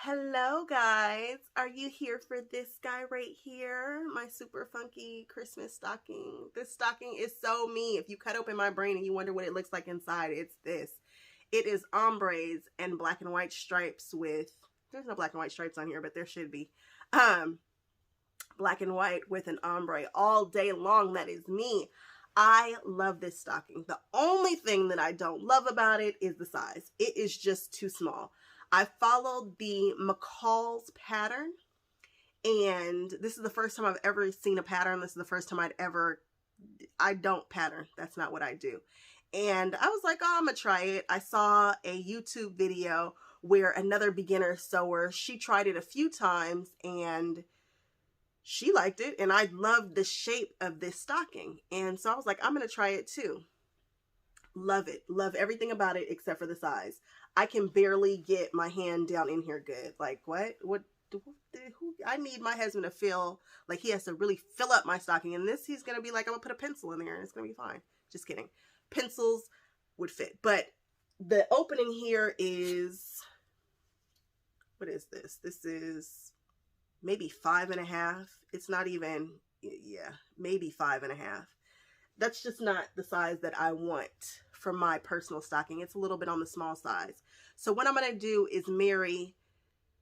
Hello guys, are you here for this guy right here? My super funky Christmas stocking. This stocking is so me. If you cut open my brain and you wonder what it looks like inside, it's this. It is ombres and black and white stripes with, there's no black and white stripes on here, but there should be. Black and white with an ombre all day long. That is me. I love this stocking. The only thing that I don't love about it is the size. It is just too small. I followed the McCalls pattern, and this is the first time I've ever seen a pattern. This is the first time I don't pattern. That's not what I do. And I was like, oh, I'm gonna try it. I saw a YouTube video where another beginner sewer, she tried it a few times and she liked it, and I loved the shape of this stocking. And so I was like, I'm gonna try it too. Love it. Love everything about it except for the size. I can barely get my hand down in here good. Like, who, I need my husband to feel like he has to really fill up my stocking. And this, he's going to be like, I'm going to put a pencil in there and it's going to be fine. Just kidding. Pencils would fit. But the opening here is, what is this? This is maybe 5.5. It's not even, yeah, maybe 5.5. That's just not the size that I want for my personal stocking. It's a little bit on the small size. So what I'm going to do is marry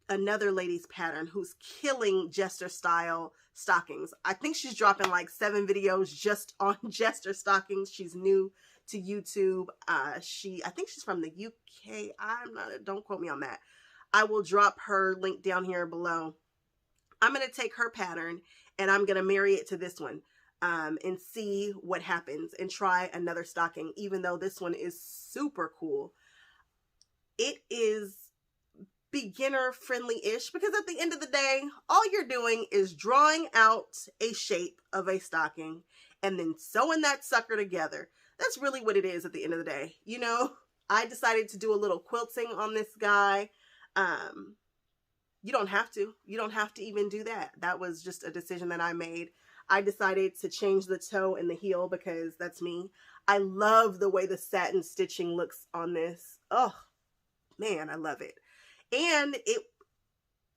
another lady's pattern who's killing Jester style stockings. I think she's dropping like 7 videos just on Jester stockings. She's new to YouTube. I think she's from the UK. Don't quote me on that. I will drop her link down here below. I'm going to take her pattern and I'm going to marry it to this one. And see what happens and try another stocking, even though this one is super cool. It is beginner friendly-ish because at the end of the day, all you're doing is drawing out a shape of a stocking and then sewing that sucker together. That's really what it is at the end of the day. You know, I decided to do a little quilting on this guy. You don't have to. You don't have to even do that. That was just a decision that I made. I decided to change the toe and the heel because that's me. I love the way the satin stitching looks on this. Oh, man, I love it. And it,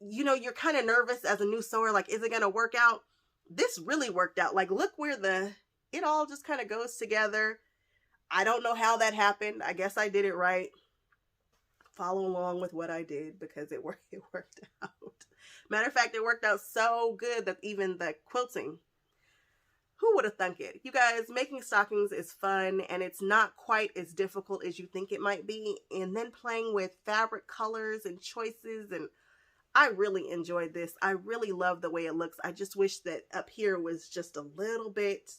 you know, you're kind of nervous as a new sewer, like, is it going to work out? This really worked out. Like, look where it all just kind of goes together. I don't know how that happened. I guess I did it right. Follow along with what I did because it worked out. Matter of fact, it worked out so good that even the quilting, who would have thunk it? You guys, making stockings is fun and it's not quite as difficult as you think it might be. And then playing with fabric colors and choices, and I really enjoyed this. I really love the way it looks. I just wish that up here was just a little bit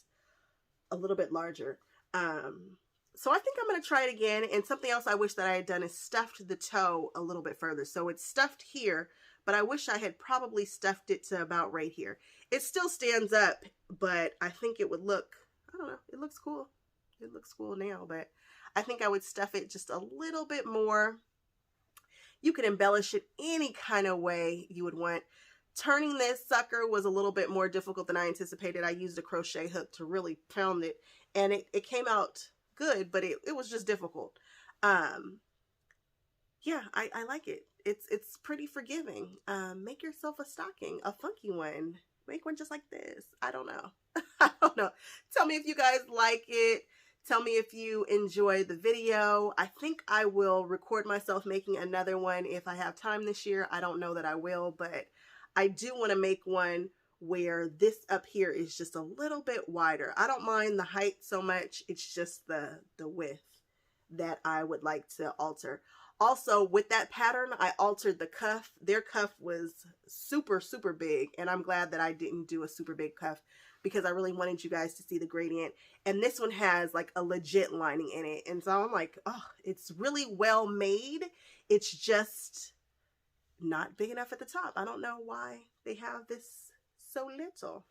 larger. So I think I'm going to try it again. And something else I wish that I had done is stuffed the toe a little bit further. So it's stuffed here, but I wish I had probably stuffed it to about right here. It still stands up, but I think it would look, I don't know, it looks cool. It looks cool now, but I think I would stuff it just a little bit more. You can embellish it any kind of way you would want. Turning this sucker was a little bit more difficult than I anticipated. I used a crochet hook to really pound it, and it came out good, but it was just difficult. Yeah, I like it. It's pretty forgiving. Make yourself a stocking, a funky one. Make one just like this. I don't know. I don't know. Tell me if you guys like it. Tell me if you enjoy the video. I think I will record myself making another one if I have time this year. I don't know that I will, but I do want to make one where this up here is just a little bit wider. I don't mind the height so much. It's just the width that I would like to alter. Also, with that pattern, I altered the cuff. Their cuff was super, super big, and I'm glad that I didn't do a super big cuff because I really wanted you guys to see the gradient. And this one has like a legit lining in it. And so I'm like, oh, it's really well made. It's just not big enough at the top. I don't know why they have this so little.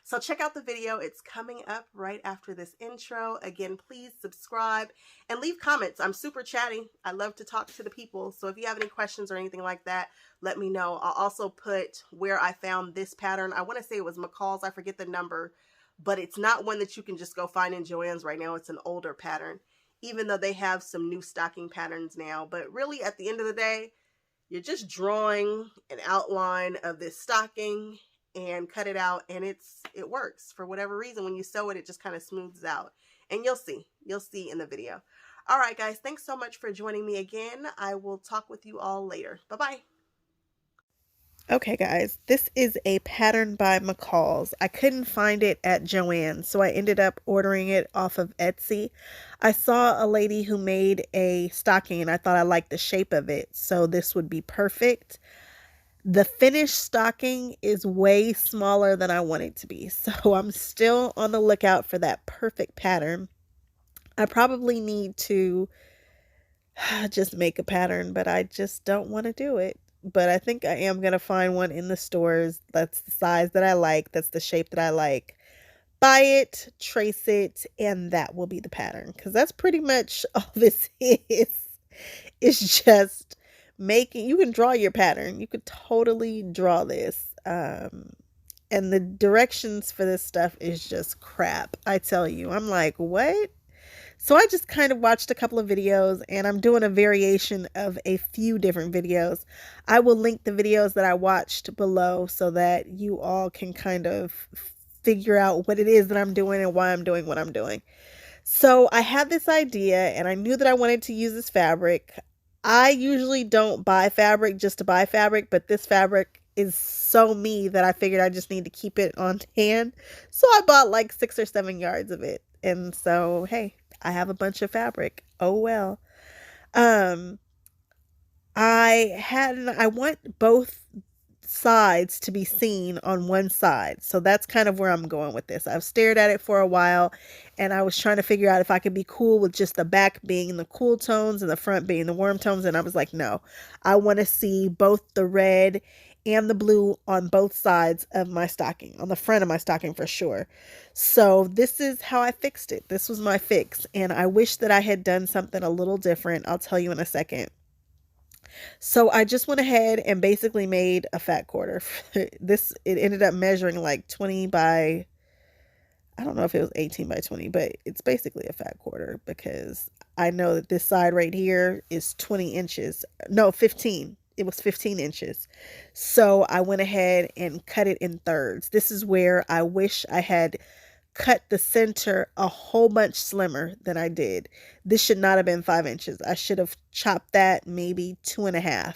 So check out the video. It's coming up right after this intro. Again, please subscribe and leave comments. I'm super chatty. I love to talk to the people. So if you have any questions or anything like that, let me know. I'll also put where I found this pattern. I want to say it was McCalls. I forget the number, but it's not one that you can just go find in Joann's right now. It's an older pattern, even though they have some new stocking patterns now. But really, at the end of the day, You're just drawing an outline of this stocking and cut it out, and it works. For whatever reason, when you sew it, it just kind of smooths out. And you'll see in the video. All right, guys, thanks so much for joining me again. I will talk with you all later. Bye-bye. Okay, guys, this is a pattern by McCalls. I couldn't find it at Joann's, so I ended up ordering it off of Etsy. I saw a lady who made a stocking, and I thought I liked the shape of it, so this would be perfect. The finished stocking is way smaller than I want it to be, so I'm still on the lookout for that perfect pattern. I probably need to just make a pattern, but I just don't want to do it. But I think I am going to find one in the stores that's the size that I like, that's the shape that I like. Buy it, trace it, and that will be the pattern. Because that's pretty much all this is. It's just making, you can draw your pattern. You could totally draw this. And the directions for this stuff is just crap. I tell you, I'm like, what? So I just kind of watched a couple of videos, and I'm doing a variation of a few different videos. I will link the videos that I watched below so that you all can kind of figure out what it is that I'm doing and why I'm doing what I'm doing. So I had this idea, and I knew that I wanted to use this fabric. I usually don't buy fabric just to buy fabric, but this fabric is so me that I figured I just need to keep it on hand. So I bought like 6 or 7 yards of it. And so, hey, I have a bunch of fabric. Oh well. I want both sides to be seen on one side. So that's kind of where I'm going with this. I've stared at it for a while, and I was trying to figure out if I could be cool with just the back being the cool tones and the front being the warm tones. And I was like, no, I want to see both the red and the blue on both sides of my stocking, on the front of my stocking for sure. So this is how I fixed it. This was my fix. And I wish that I had done something a little different. I'll tell you in a second. So I just went ahead and basically made a fat quarter. This, it ended up measuring like 20 by, I don't know if it was 18 by 20, but it's basically a fat quarter because I know that this side right here is 20 inches. No, 15. It was 15 inches. So I went ahead and cut it in thirds. This is where I wish I had cut the center a whole bunch slimmer than I did. This should not have been 5 inches. I should have chopped that maybe 2.5,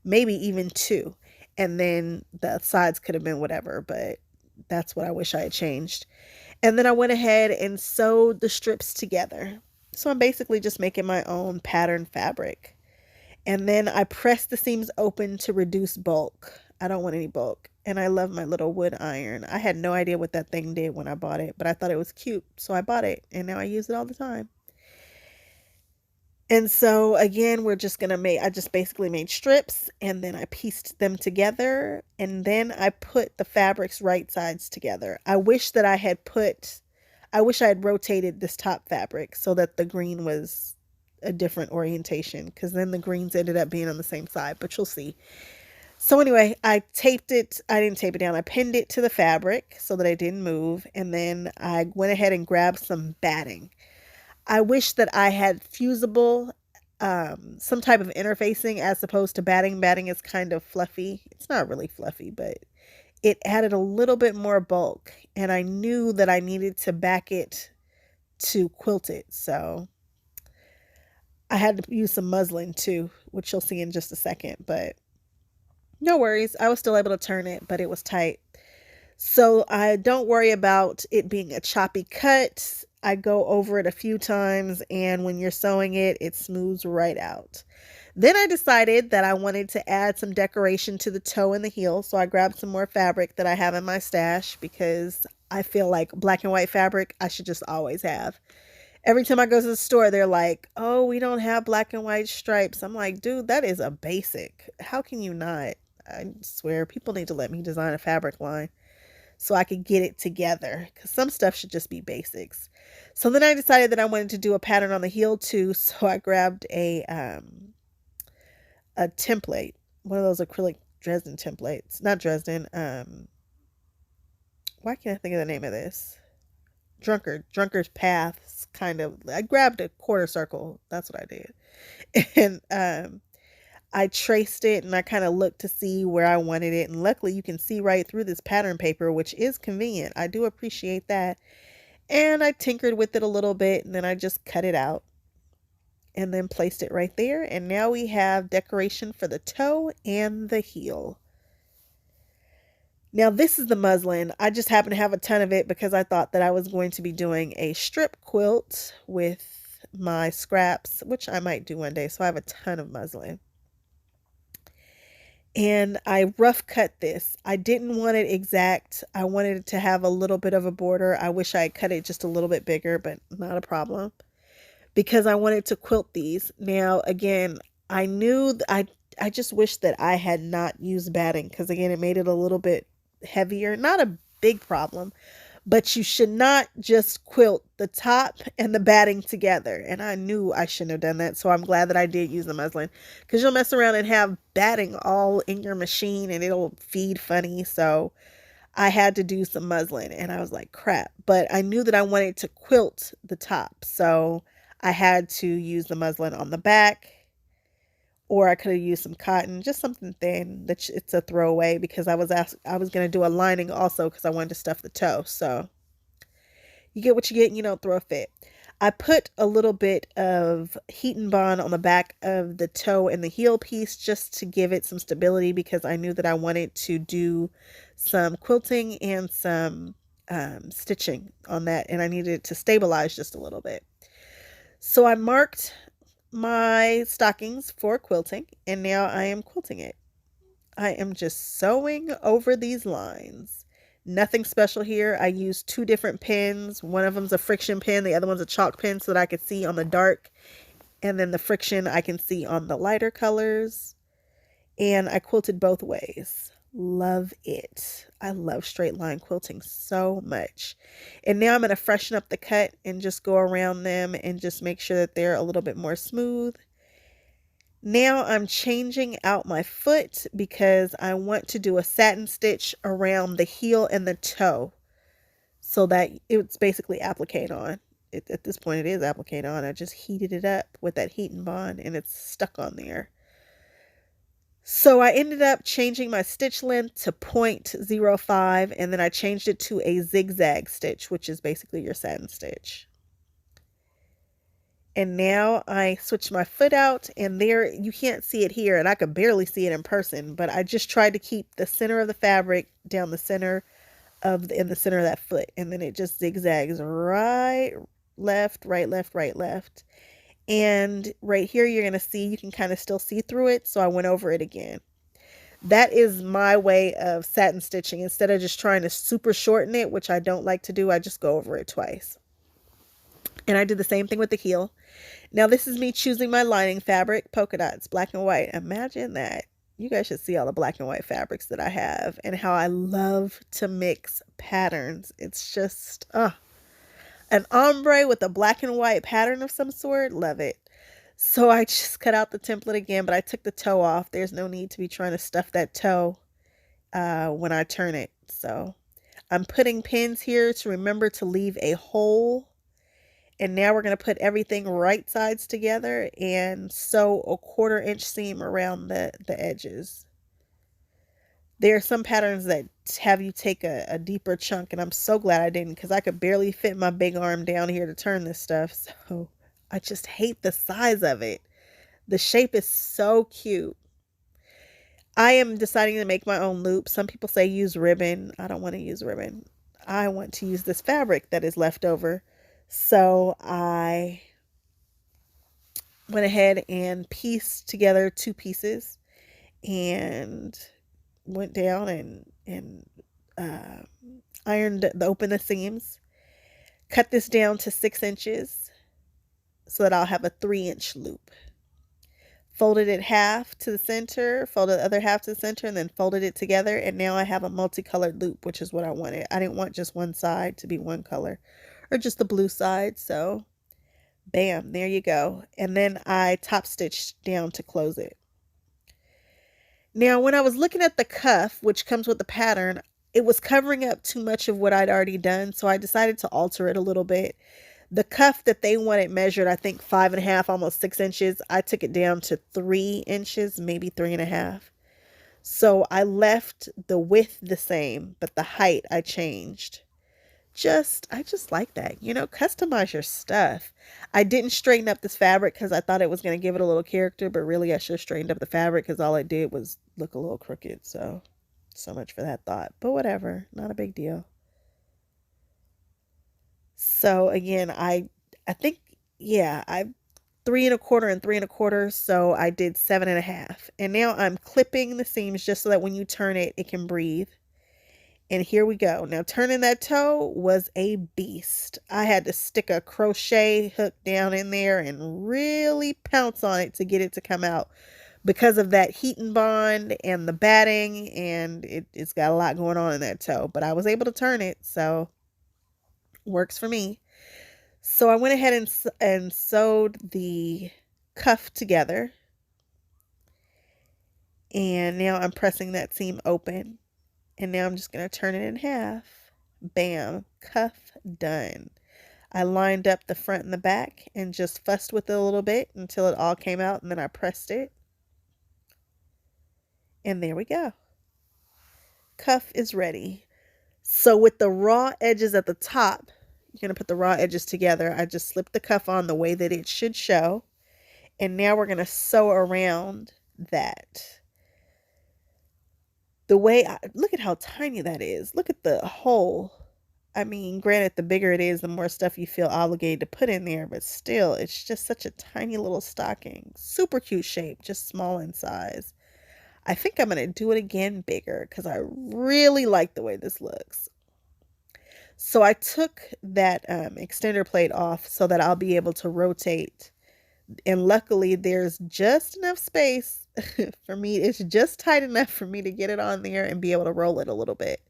maybe even 2. And then the sides could have been whatever, but that's what I wish I had changed. And then I went ahead and sewed the strips together. So I'm basically just making my own pattern fabric. And then I pressed the seams open to reduce bulk. I don't want any bulk. And I love my little wood iron. I had no idea what that thing did when I bought it, but I thought it was cute. So I bought it, and now I use it all the time. And so again, we're just going to make, I just basically made strips, and then I pieced them together, and then I put the fabrics right sides together. I wish that I had rotated this top fabric so that the green was a different orientation, because then the greens ended up being on the same side, but you'll see. So anyway, I taped it. I didn't tape it down. I pinned it to the fabric so that it didn't move. And then I went ahead and grabbed some batting. I wish that I had fusible, some type of interfacing as opposed to batting. Batting is kind of fluffy. It's not really fluffy, but it added a little bit more bulk. And I knew that I needed to back it to quilt it. So I had to use some muslin too, which you'll see in just a second, but no worries. I was still able to turn it, but it was tight. So I don't worry about it being a choppy cut. I go over it a few times, and when you're sewing it, it smooths right out. Then I decided that I wanted to add some decoration to the toe and the heel. So I grabbed some more fabric that I have in my stash because I feel like black and white fabric I should just always have. Every time I go to the store, they're like, oh, we don't have black and white stripes. I'm like, dude, that is a basic. How can you not? I swear people need to let me design a fabric line so I could get it together, because some stuff should just be basics. So then I decided that I wanted to do a pattern on the heel too. So I grabbed a template, one of those acrylic Dresden templates, not Dresden. Why can't I think of the name of this? Drunkard's Paths, kind of. I grabbed a quarter circle. That's what I did. And I traced it and I kind of looked to see where I wanted it. And luckily you can see right through this pattern paper, which is convenient. I do appreciate that. And I tinkered with it a little bit and then I just cut it out and then placed it right there. And now we have decoration for the toe and the heel. Now this is the muslin. I just happen to have a ton of it because I thought that I was going to be doing a strip quilt with my scraps, which I might do one day. So I have a ton of muslin. And I rough cut this. I didn't want it exact. I wanted it to have a little bit of a border. I wish I had cut it just a little bit bigger, but not a problem. Because I wanted to quilt these. Now, again, I knew I just wish that I had not used batting because, again, it made it a little bit heavier. Not a big problem, but you should not just quilt the top and the batting together. And I knew I shouldn't have done that. So I'm glad that I did use the muslin because you'll mess around and have batting all in your machine and it'll feed funny. So I had to do some muslin and I was like, crap. But I knew that I wanted to quilt the top. So I had to use the muslin on the back, or I could have used some cotton, just something thin that it's a throwaway because I was going to do a lining also because I wanted to stuff the toe. So you get what you get and you don't throw a fit. I put a little bit of heat and bond on the back of the toe and the heel piece just to give it some stability because I knew that I wanted to do some quilting and some stitching on that and I needed it to stabilize just a little bit. So I marked my stockings for quilting and now I am quilting it. I am just sewing over these lines. Nothing special here. I used 2 different pens. One of them's a friction pen. The other one's a chalk pen so that I could see on the dark. And then the friction I can see on the lighter colors. And I quilted both ways. Love it. I love straight line quilting so much. And now I'm going to freshen up the cut and just go around them and just make sure that they're a little bit more smooth. Now I'm changing out my foot because I want to do a satin stitch around the heel and the toe so that it's basically applique on. At this point it is applique on. I just heated it up with that heat and bond and it's stuck on there. So I ended up changing my stitch length to 0.05 and then I changed it to a zigzag stitch, which is basically your satin stitch. And now I switched my foot out and there, you can't see it here and I could barely see it in person, but I just tried to keep the center of the fabric down the center in the center of that foot. And then it just zigzags right, left, right, left, right, left. And right here, you're going to see, you can kind of still see through it. So I went over it again. That is my way of satin stitching. Instead of just trying to super shorten it, which I don't like to do, I just go over it twice. And I did the same thing with the heel. Now this is me choosing my lining fabric, polka dots, black and white. Imagine that. You guys should see all the black and white fabrics that I have and how I love to mix patterns. It's just, an ombre with a black and white pattern of some sort. Love it. So I just cut out the template again, but I took the toe off. There's no need to be trying to stuff that toe when I turn it. So I'm putting pins here to remember to leave a hole. And now we're going to put everything right sides together and sew a 1/4 inch seam around the edges. There are some patterns that have you take a deeper chunk, and I'm so glad I didn't because I could barely fit my big arm down here to turn this stuff. So I just hate the size of it. The shape is so cute. I am deciding to make my own loop. Some people say use ribbon. I don't want to use ribbon. I want to use this fabric that is left over. So I went ahead and pieced together 2 pieces and went down and ironed open the seams. Cut this down to 6 inches so that I'll have a 3-inch loop. Folded it half to the center, folded the other half to the center, and then folded it together. And now I have a multicolored loop, which is what I wanted. I didn't want just one side to be one color or just the blue side. So bam, there you go. And then I top stitched down to close it. Now, when I was looking at the cuff, which comes with the pattern, it was covering up too much of what I'd already done. So I decided to alter it a little bit. The cuff that they wanted measured, I think 5.5, almost 6 inches. I took it down to 3 inches, maybe 3.5. So I left the width the same, but the height I changed. I just like that. Customize your stuff. I didn't straighten up this fabric because I thought it was going to give it a little character, but really I should have straightened up the fabric because all it did was look a little crooked. So much for that thought. But whatever, not a big deal. So again, I think, yeah, I 3.25 and 3.25, so I did 7.5. And now I'm clipping the seams just so that when you turn it, it can breathe. And here we go. Now turning that toe was a beast. I had to stick a crochet hook down in there and really pounce on it to get it to come out because of that heat and bond and the batting, and it's got a lot going on in that toe. But I was able to turn it, so works for me. So I went ahead and sewed the cuff together. And now I'm pressing that seam open. And now I'm just going to turn it in half. Bam, cuff done. I lined up the front and the back and just fussed with it a little bit until it all came out, and then I pressed it. And there we go. Cuff is ready. So with the raw edges at the top, you're going to put the raw edges together. I just slipped the cuff on the way that it should show. And now we're going to sew around that. Look at how tiny that is. Look at the hole. I mean, granted, the bigger it is, the more stuff you feel obligated to put in there, but still, it's just such a tiny little stocking. Super cute shape, just small in size. I think I'm going to do it again bigger because I really like the way this looks. So I took that extender plate off so that I'll be able to rotate. And luckily, there's just enough space for me. It's just tight enough for me to get it on there and be able to roll it a little bit.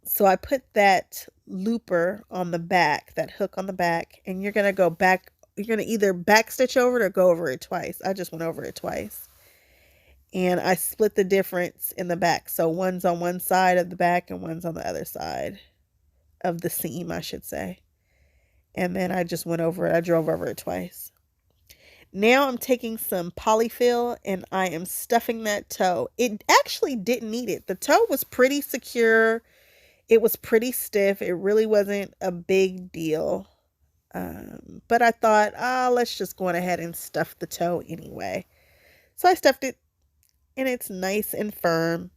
So I put that looper on the back, that hook on the back, and you're going to go back. You're going to either back stitch over it or go over it twice. I just went over it twice. And I split the difference in the back. So one's on one side of the back and one's on the other side of the seam, I should say. And then I just went over it. I drove over it twice. Now I'm taking some polyfill and I am stuffing that toe. It actually didn't need it. The toe was pretty secure. It was pretty stiff. It really wasn't a big deal. But I thought, let's just go ahead and stuff the toe anyway. So I stuffed it and it's nice and firm.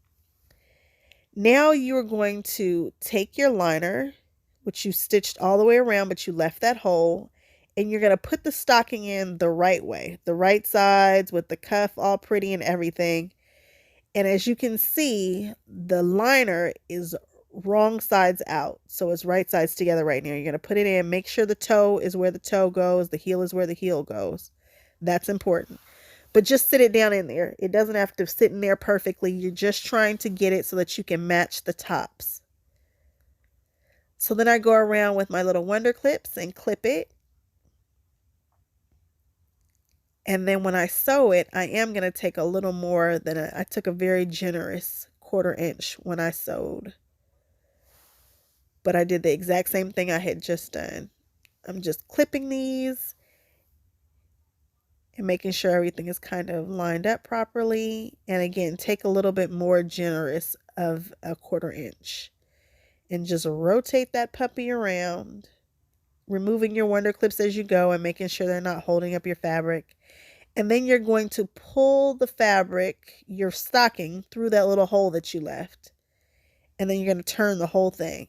Now you're going to take your liner, which you stitched all the way around, but you left that hole, and you're going to put the stocking in the right way, the right sides with the cuff all pretty and everything. And as you can see, the liner is wrong sides out. So it's right sides together right now. You're going to put it in, make sure the toe is where the toe goes, the heel is where the heel goes. That's important. But just sit it down in there. It doesn't have to sit in there perfectly. You're just trying to get it so that you can match the tops. So then I go around with my little wonder clips and clip it. And then when I sew it, I am going to take a little more than I took a very generous 1/4 inch when I sewed. But I did the exact same thing I had just done. I'm just clipping these and making sure everything is kind of lined up properly. And again, take a little bit more generous of a 1/4 inch. And just rotate that puppy around, removing your wonder clips as you go and making sure they're not holding up your fabric. And then you're going to pull the fabric, your stocking, through that little hole that you left. And then you're going to turn the whole thing.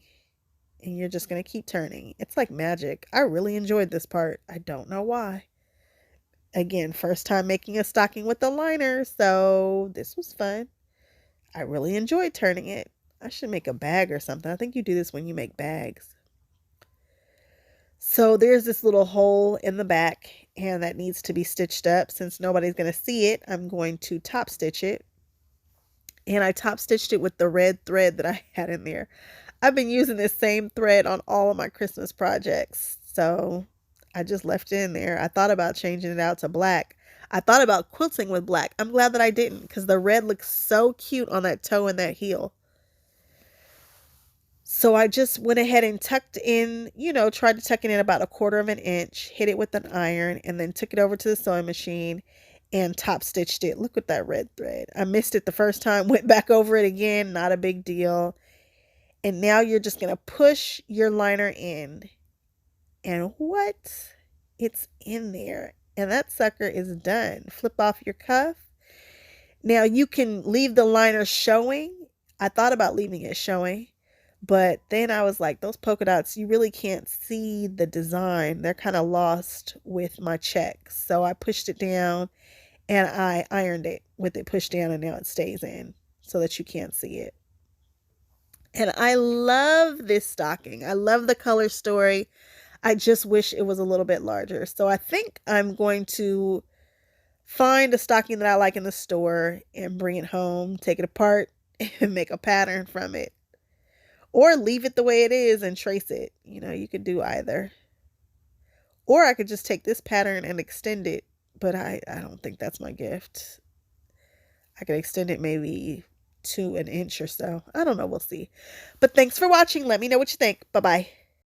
And you're just going to keep turning. It's like magic. I really enjoyed this part. I don't know why. Again, first time making a stocking with a liner, so this was fun. I really enjoyed turning it. I should make a bag or something. I think you do this when you make bags. So there's this little hole in the back, and that needs to be stitched up. Since nobody's going to see it, I'm going to top stitch it. And I top stitched it with the red thread that I had in there. I've been using this same thread on all of my Christmas projects, so I just left it in there. I thought about changing it out to black. I thought about quilting with black. I'm glad that I didn't, because the red looks so cute on that toe and that heel. So I just went ahead and tucked in, tried to tuck it in about 1/4 of an inch, hit it with an iron, and then took it over to the sewing machine and top stitched it. Look at that red thread. I missed it the first time, went back over it again, not a big deal. And now you're just going to push your liner in. And what? It's in there. And that sucker is done. Flip off your cuff. Now you can leave the liner showing. I thought about leaving it showing, but then I was like, those polka dots, you really can't see the design. They're kind of lost with my check. So I pushed it down and I ironed it with it pushed down, and now it stays in so that you can't see it. And I love this stocking. I love the color story. I just wish it was a little bit larger. So I think I'm going to find a stocking that I like in the store and bring it home, take it apart, and make a pattern from it. Or leave it the way it is and trace it. You could do either. Or I could just take this pattern and extend it, but I don't think that's my gift. I could extend it maybe to an inch or so. I don't know. We'll see. But thanks for watching. Let me know what you think. Bye-bye.